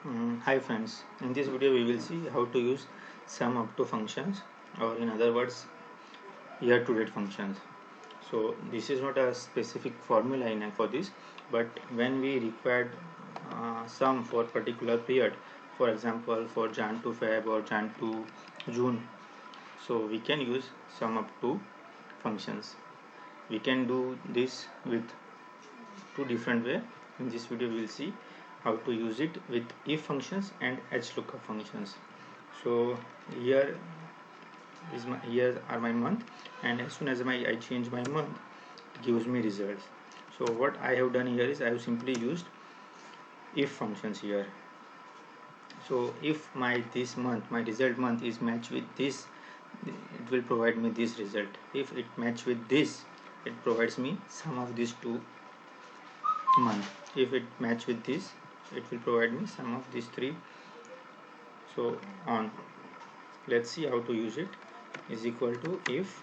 Hi friends, in this video we will see how to use sum up to functions, or in other words year to date functions. So this is not a specific formula in for this, but when we required sum for particular period, for example for Jan to Feb or Jan to June, so we can use sum up to functions. We can do this with two different way. In this video we will see how to use it with if functions and Hlookup functions. So here are my month, and as soon as I change my month, it gives me results. So what I have done here is I have simply used if functions here. So if my result month is matched with this, it will provide me this result. If it match with this, it provides me sum of these two month. If it match with this, it will provide me sum of these three, so on. Let's see how to use it. Is equal to if,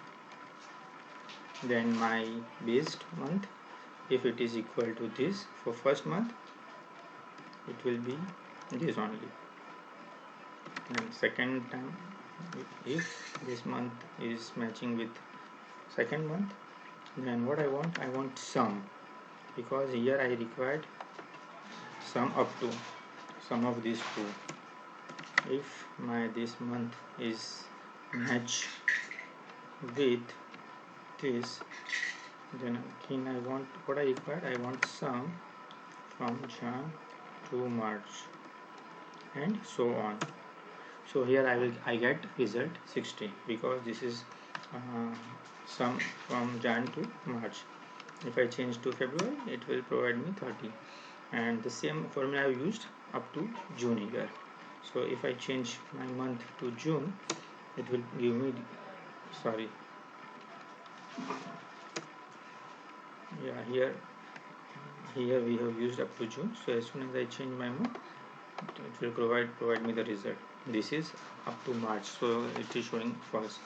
then my based month, if it is equal to this for first month, it will be this only. And second time, if this month is matching with second month, then what I want sum, because here I required sum up to sum of these two. If my this month is match with this, then again I want what I required. I want sum from Jan to March, and so on. So here I get result 60, because this is sum from Jan to March. If I change to February, it will provide me 30, and the same formula I have used up to June here. So if I change my month to June, it will give me, sorry, yeah, here we have used up to June. So as soon as I change my month, it will provide me the result. This is up to March, so it is showing false.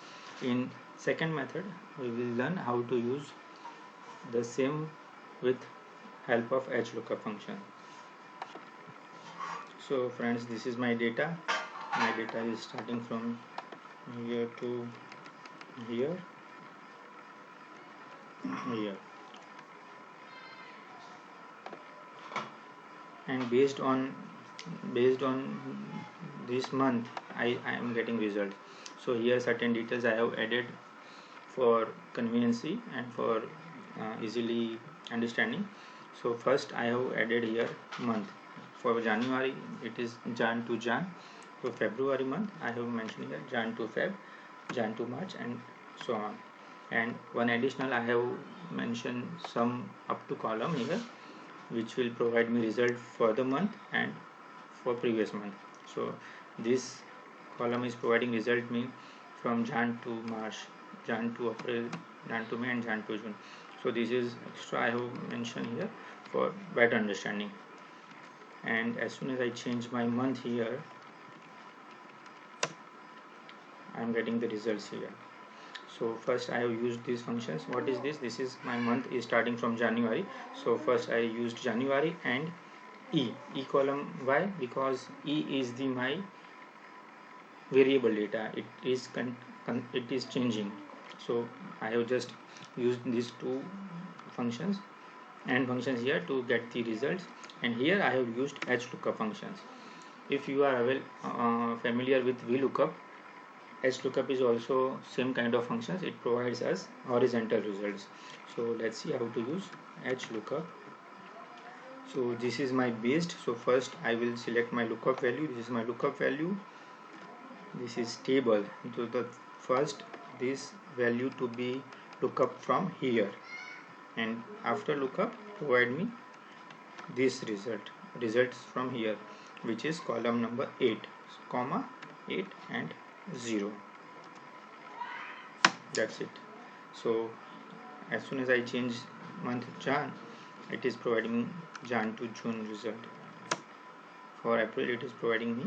In second method, we will learn how to use the same with help of Hlookup function. So friends, this is my data. My data is starting from here to here, here, and based on this month I am getting result. So here certain details I have added for conveniency and for easily understanding. So first I have added here month. For January it is Jan to Jan. For February month I have mentioned here Jan to Feb, Jan to March, and so on. And one additional I have mentioned sum up to column here, which will provide me result for the month and for previous month. So this column is providing result me from Jan to March, Jan to April, Jan to May, and Jan to June. So this is extra I have mentioned here for better understanding. And as soon as I change my month here, I am getting the results here. So first I have used these functions. What is this? This is my month is starting from January. So first I used January and E column. Why? Because E is the my variable data. It is changing. So I have just used these two functions and functions here to get the results, and here I have used Hlookup functions. If you are familiar with VLOOKUP, Hlookup is also same kind of functions. It provides us horizontal results. So let's see how to use Hlookup. So this is my based. So first I will select my lookup value. This is my lookup value. This is table. So the first this value to be lookup from here, and after lookup provide me this results from here, which is column number 8, comma 8 and 0. That's it. So as soon as I change month Jan, it is providing me Jan to June result. For April it is providing me,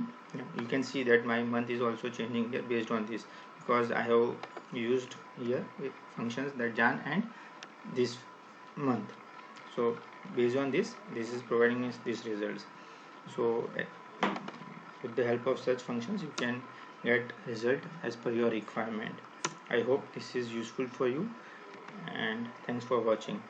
you can see that my month is also changing here based on this, because I have used here with functions that Jan and this month. So based on this is providing me these results. So with the help of such functions you can get result as per your requirement. I hope this is useful for you, and thanks for watching.